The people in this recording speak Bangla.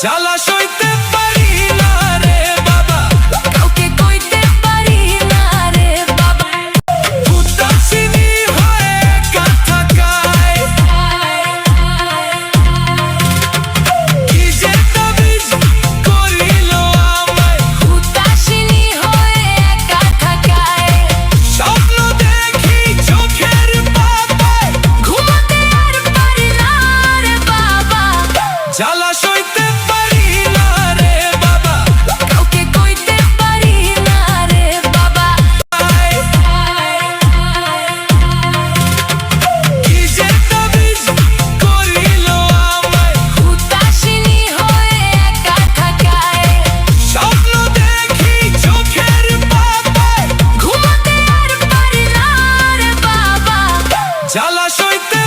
জ্বালা সইতে পারি না রে বাবা, কাউকে কইতে পারি না রে বাবা। উদাসীনী হয়ে একা থাকায় কি যে তাবিজ করিল আমায়। উদাসীনী হয়ে একা থাকায় স্বপ্ন দেখি চোখের পাতায়, ঘুমাতে আর পারি না রে বাবা। জ্বালা সইতে পারি না রে বাবা, কাউকে কইতে পারি না রে বাবা। কি যে তাবিজ করিল আমায়। উদাসীনী হয়ে একা থাকায় স্বপ্ন দেখি চোখের পাতায়, ঘুমাতে আর পারি না রে বাবা। জ্বালা সইতে